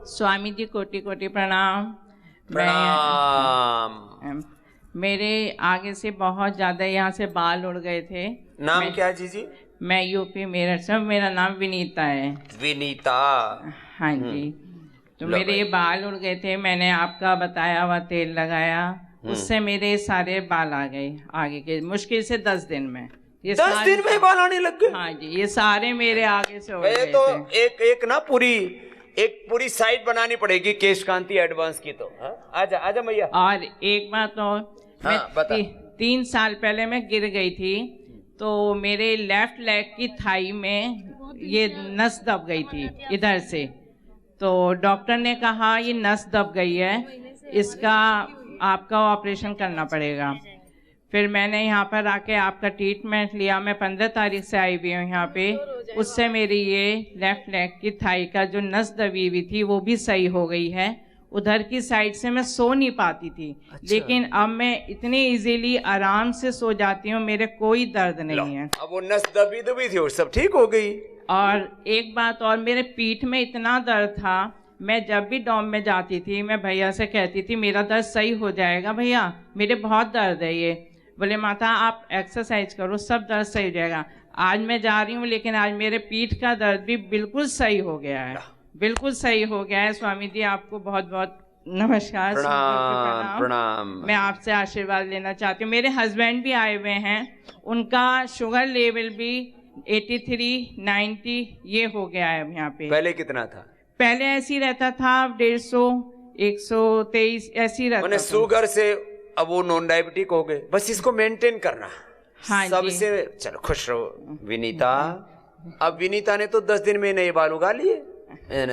स्वामी जी कोटि कोटि प्रणाम। प्रणाम। मेरे आगे से बहुत ज़्यादा यहाँ से बाल उड़ गए थे। नाम क्या है जी? मैं यूपी मेरठ से, मेरा नाम विनीता है। विनीता। हाँ जी। तो मेरे ये बाल उड़ गए थे, मैंने आपका बताया हुआ तेल लगाया, उससे मेरे सारे बाल आ गए आगे के, मुश्किल से 10 दिन में। ये 10 दिन में बाल आने लग गए? हाँ जी, ये सारे मेरे आगे से हो गए तो थे। एक ना पूरी साइट बनानी पड़ेगी केश कांति एडवांस की। तो आजा आजा मैया। और एक बात और, मैं 3 साल पहले मैं गिर गई थी, तो मेरे लेफ्ट लेग की थाई में ये नस दब गई थी इधर से। तो डॉक्टर ने कहा ये नस दब गई है, इसका आपका ऑपरेशन करना पड़ेगा। फिर मैंने यहाँ पर आके आपका ट्रीटमेंट लिया। मैं 15 तारीख से आई हुई हूँ यहाँ पे। उससे मेरी ये लेफ्ट लेग की थाई का जो नस दबी हुई थी वो भी सही हो गई है। उधर की साइड से मैं सो नहीं पाती थी। अच्छा। लेकिन अब मैं इतनी इजीली आराम से सो जाती हूँ, मेरे कोई दर्द नहीं है। अब वो नस दबी थी और सब ठीक हो गई। और एक बात और, मेरे पीठ में इतना दर्द था, मैं जब भी डॉम में जाती थी मैं भैया से कहती थी मेरा दर्द सही हो जाएगा भैया, मेरे बहुत दर्द है ये। बोले माता आप एक्सरसाइज करो सब दर्द सही हो जाएगा। आज मैं जा रही हूँ लेकिन आज मेरे पीठ का दर्द भी बिल्कुल सही हो गया है, बिल्कुल सही हो गया है। स्वामी जी आपको बहुत बहुत नमस्कार। प्रणाम प्रणाम। मैं आपसे आशीर्वाद लेना चाहती हूँ। मेरे हस्बैंड भी आए हुए हैं, उनका शुगर लेवल भी 83, 90 ये हो गया है यहाँ पे। पहले कितना था? पहले ऐसी रहता था 150, 123 ऐसी रहता था। शुगर से अब वो नॉन डायबिटिक हो गए। बस इसको मेंटेन करना। हाँ सबसे चलो खुश रहो विनीता। अब विनीता ने तो 10 दिन में नए बाल उगा लिए।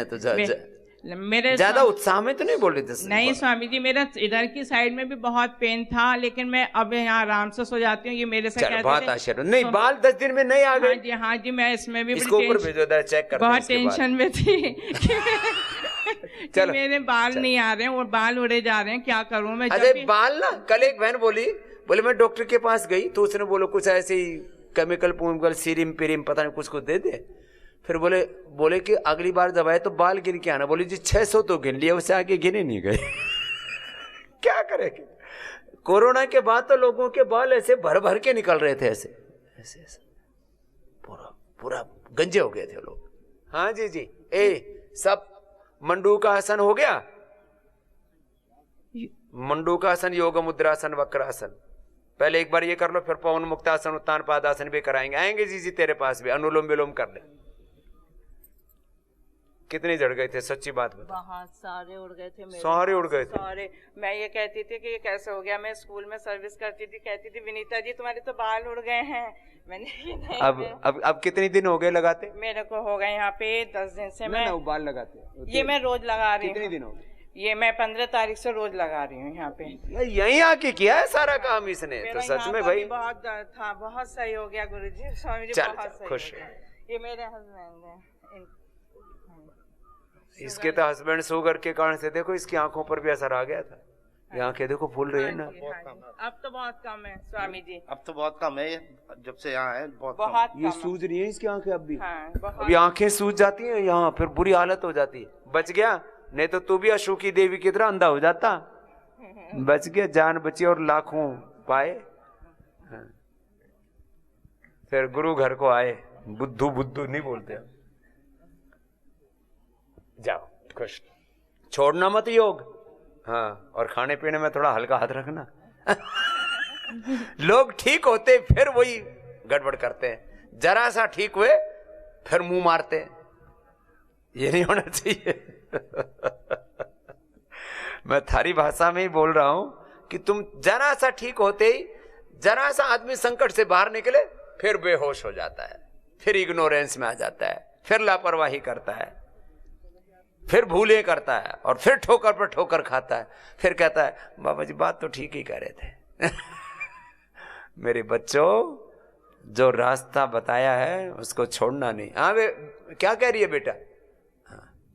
तो मेरे ज्यादा उत्साह में तो नहीं बोल रहे थे? नहीं स्वामी जी, मेरा इधर की साइड में भी बहुत पेन था, लेकिन मैं अब यहाँ आराम से सो जाती हूँ। ये मेरे से कहते बहुत आशीर्वाद। नहीं बाल 10 दिन में नहीं आ गए? हाँ जी हाँ जी, मैं इसमें भी इसको ऊपर भेजो जरा, चेक करते हैं। बहुत टेंशन में थी कि मेरे बाल नहीं आ रहे हैं, वो बाल उड़े जा रहे हैं, क्या करूँ मैं? अरे बाल ना, कल एक बहन बोले मैं डॉक्टर के पास गई तो उसने बोलो कुछ ऐसे ही केमिकल सीरिम पिरिम पता नहीं कुछ दे दे। फिर बोले कि अगली बार जब आए तो बाल गिन के आना। बोली जी 600 तो गिन लिया, उससे आगे गिने नहीं गए। क्या करेंगे? कोरोना के बाद तो लोगों के बाल ऐसे भर भर के निकल रहे थे, ऐसे ऐसे ऐसे पूरा गंजे हो गए थे लोग। हाँ जी जी। सब मंडू का आसन हो गया? मंडू का आसन, योग मुद्रासन, वक्रासन। पहले एक बार ये कर लो, फिर पवन मुक्तासन, उत्तान पादासन भी कराएंगे। आएंगे जी तेरे पास भी, अनुलोम विलोम कर ले। कितने जड़ गए थे सच्ची बात बता? बहुत सारे उड़ गए थे मेरे। सारे उड़ गए थे? सारे। मैं ये कहती थी कि ये कैसे हो गया। मैं स्कूल में सर्विस करती थी, कहती थी विनीता जी तुम्हारे तो बाल उड़ गए हैं। मैंने नहीं। अब कितने दिन हो गए लगाते? मेरे को हो गए यहाँ पे 10 दिन से। मैं बाल लगाते? ये मैं रोज लगा रही हूँ। कितने दिन हो गए? ये मैं 15 तारीख से रोज लगा रही हूँ यहाँ पे। यहीं आके किया है सारा काम इसने तो सच में भाई। बहुत दर्द था, बहुत सही हो गया गुरुजी, स्वामी जी बहुत सही। खुश। ये मेरे हस्बैंड हैं। इसके तो हस्बैंड शुगर के कारण से देखो इसकी आंखों पर भी असर आ गया था। ये आंखें देखो फूल रही है ना। अब तो बहुत कम है स्वामी जी, अब तो बहुत कम है, जब से यहाँ है बहुत ये सूज रही है इसकी आंखें अब भी। हाँ, अभी आंखें सूज जाती हैं यहाँ, फिर बुरी हालत हो जाती है। बच गया, नहीं तो तू भी अशोकी देवी की तरह अंधा हो जाता। बच गया, जान बची और लाखों पाए। फिर गुरु घर को आए, बुद्धू नहीं बोलते। जाओ खुश, छोड़ना मत योग। हाँ, और खाने पीने में थोड़ा हल्का हाथ रखना। लोग ठीक होते फिर वही गड़बड़ करते हैं, जरा सा ठीक हुए फिर मुंह मारते हैं। ये नहीं होना चाहिए। मैं थारी भाषा में ही बोल रहा हूं कि तुम जरा सा ठीक होते ही, जरा सा आदमी संकट से बाहर निकले फिर बेहोश हो जाता है, फिर इग्नोरेंस में आ जाता है, फिर लापरवाही करता है, फिर भूले करता है, और फिर ठोकर पर ठोकर खाता है। फिर कहता है बाबा जी बात तो ठीक ही कह रहे थे। मेरे बच्चों, जो रास्ता बताया है उसको छोड़ना नहीं। हाँ वे क्या कह रही है बेटा?